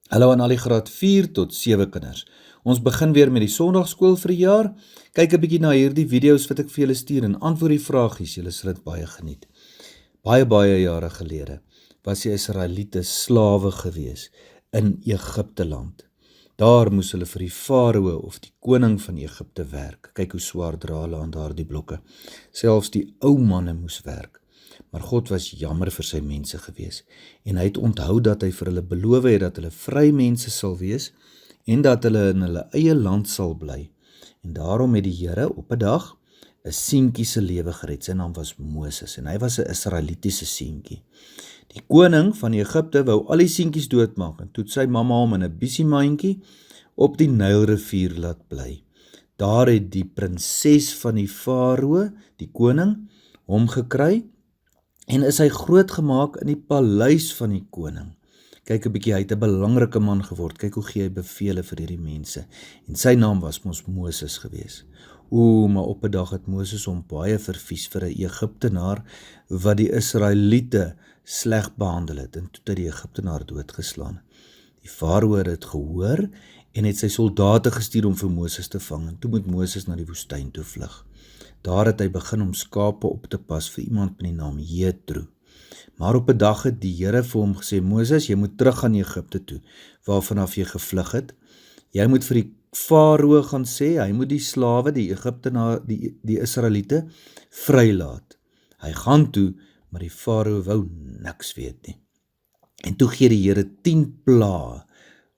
Hallo aan al die graad 4 tot 7 kinders. Ons begin weer met die Sondagskool vir die jaar. Kyk 'n bietjie na hierdie video's wat ek vir julle stuur en antwoord die vragies. Julle sal dit baie geniet. Baie jare gelede was die Israeliete slawe gewees in Egipte land. Daar moes hulle vir die farao of die koning van Egipte werk. Kyk hoe swaar dra hulle aan daardie blokke. Selfs die ou manne moes werk. Maar God was jammer vir sy mense gewees en hy het onthou dat hy vir hulle beloof het dat hulle vry mense sal wees en dat hulle in hulle eie land sal bly. En daarom het die Here op 'n dag 'n seentjie se lewe gered. Sy naam was Moses en hy was 'n Israelitiese seentjie. Die koning van Egipte wou al die seentjies doodmaak en toe het sy mamma hom in 'n biesiemandjie op die Nylrivier laat bly. Daar het die prinses van die farao, die koning, hom gekry en is hy groot gemaak in die paleis van die koning. Kyk 'n bietjie, hy het 'n belangrike man geword. Kyk hoe gee hy bevele vir hierdie mense. En sy naam was mos Moses gewees. Maar op 'n dag het Moses hom baie vervies vir 'n Egiptenaar wat die Israeliete sleg behandel het en toe het die Egiptenaar doodgeslaan. Die farao het dit gehoor en het sy soldate gestuur om vir Moses te vang en toe moet Moses na die woestyn toe vlug. Daar het hy begin om skape op te pas vir iemand met die naam Jethro. Maar op 'n dag het die Here vir hom gesê, Moses, jy moet terug gaan Egipte toe, waarvanaf jy gevlug het. Jy moet vir die farao gaan sê, hy moet die slawe, die Egiptenaar, die Israeliete, vrylaat. Hy gaan toe, maar die farao wou niks weet nie. En toe gee die Here 10 plaae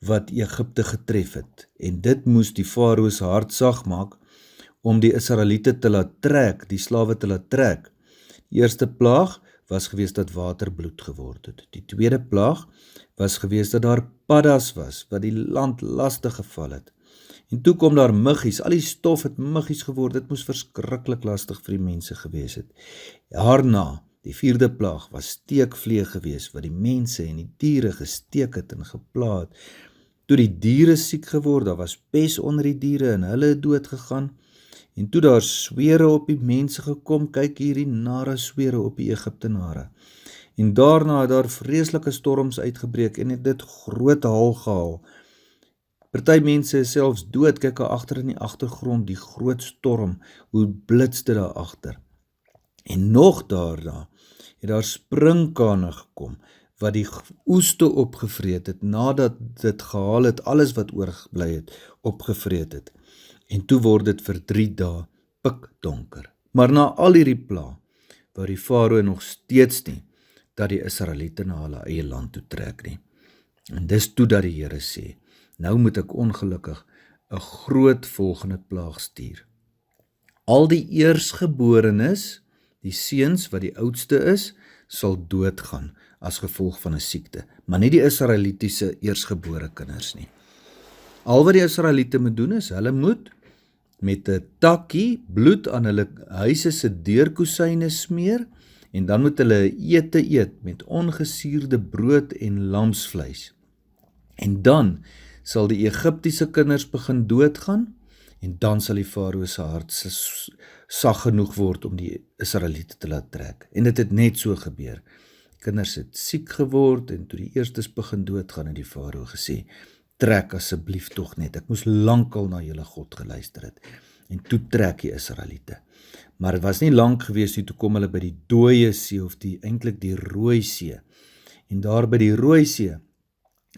wat Egipte getref het. En dit moes die farao se hart sag maak, om die Israeliete te laat trek, die slawe te laat trek. Die eerste plaag was gewees dat water bloed geword het. Die tweede plaag was gewees dat daar paddas was, wat die land lastig geval het. En toe kom daar muggies, al die stof het muggies geword, dit moes verskriklik lastig vir die mense gewees het. Daarna, die 4de plaag, was steekvlee gewees, wat die mense en die diere gesteek het en gepla het. Toe die diere siek geword, daar was pes onder die diere en hulle het dood gegaan. En toe daar swere op die mense gekom, kyk hierdie nare swere op die Egiptenare. En daarna het daar vreeslike storms uitgebreek en het dit groot haal gehaal. Party mense is selfs dood, kyk agter in die agtergrond, die groot storm, hoe blits dit daar agter. En nog daarna het daar sprinkane gekom, wat die oeste opgevreet het, nadat dit gehaal het, alles wat oorgebly het, opgevreet het. En toe word dit vir 3 dae pikdonker. Maar na al hierdie pla, wou die farao nog steeds nie, dat die Israeliete na hulle eie land toe trek nie. En dis toe dat die Here sê, nou moet ek ongelukkig 'n groot volgende plaag stuur. Al die eersgeborenes, die seuns wat die oudste is, sal doodgaan as gevolg van 'n siekte, maar nie die Israelitiese eersgebore kinders nie. Al wat die Israeliete moet doen is, hulle moet met 'n takkie bloed aan hulle huise se deurkosyne smeer en dan moet hulle ete eet met ongesuurde brood en lamsvleis. En dan sal die Egiptiese kinders begin doodgaan en dan sal die farao se hart sag genoeg word om die Israeliete te laat trek. En dit het net so gebeur. Kinders het siek geword en toe die eerstes begin doodgaan het die farao gesê, trek asseblief tog net, ek moes lankal na julle God geluister het. En toe trek die Israeliete. Maar het was nie lank gewees nie, toe kom hulle by die Dooie See, of eintlik die Rooi See. En daar by die Rooi See,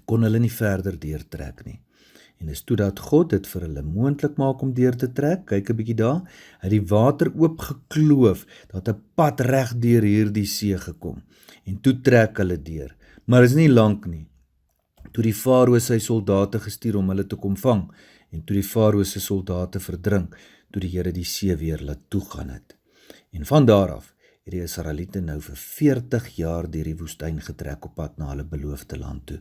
kon hulle nie verder deurtrek nie. En dis toe dat God dit vir hulle moontlik maak om deur te trek, kyk 'n bietjie daar, het die water oopgekloof, dat 'n pad reg deur hierdie see gekom. En toe trek hulle deur. Maar is nie lank nie. Toe die farao sy soldate gestuur om hulle te kom vang, en toe die farao sy soldate verdrink, toe die Here die see weer laat toegaan het. En van daar af het die Israeliete nou vir 40 jaar deur die woestyn getrek op pad na hulle beloofde land toe.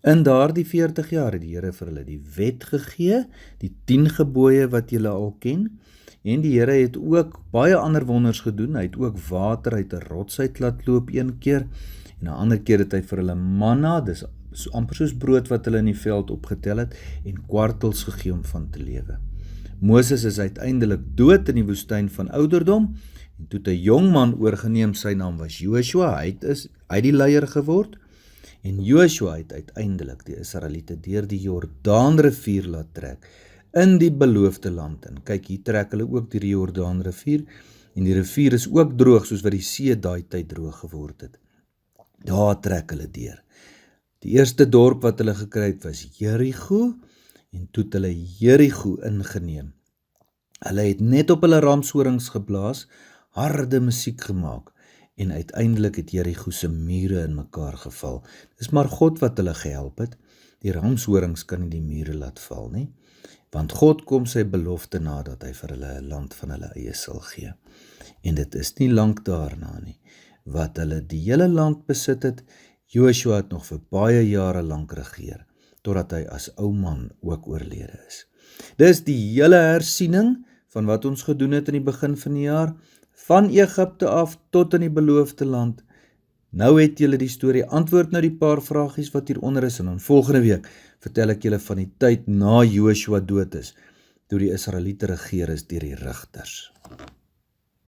In daardie 40 jaar het die Here vir hulle die wet gegee, die 10 gebooie wat julle al ken, en die Here het ook baie ander wonders gedoen. Hy het ook water uit 'n rots uit laat loop een keer, en 'n ander keer het hy vir hulle manna, dis amper soos brood wat hulle in die veld opgetel het, en kwartels gegee om van te lewe. Moses is uiteindelik dood in die woestyn van ouderdom, en toe het 'n jong man oorgeneem, sy naam was Joshua, hy het die leier geword, En Joshua het uiteindelik die Israeliete deur die Jordaanrivier laat trek in die beloofde land in. Kyk, hier trek hulle ook deur die Jordaanrivier en die rivier is ook droog soos wat die see daai tyd droog geword het. Daar trek hulle deur. Die eerste dorp wat hulle gekry het was Jerigo en toe het hulle Jerigo ingeneem. Hulle het net op hulle ramshorings geblaas, harde musiek gemaak en uiteindelik het Jerigo se mure in mekaar geval. Dis maar God wat hulle gehelp het. Die ramshorings kan nie die mure laat val nie, want God kom sy belofte na dat hy vir hulle 'n land van hulle eie sal gee. En dit is nie lank daarna nie, wat hulle die hele land besit het. Joshua het nog vir baie jare lank regeer, totdat hy as ou man ook oorlede is. Dis die hele hersiening van wat ons gedoen het in die begin van die jaar, van Egipte af tot in die beloofde land. Nou het julle die storie, antwoord nou die paar vragies wat hieronder is, en dan volgende week vertel ek julle van die tyd na Joshua dood is, toe die Israeliete regeer is deur die rigters.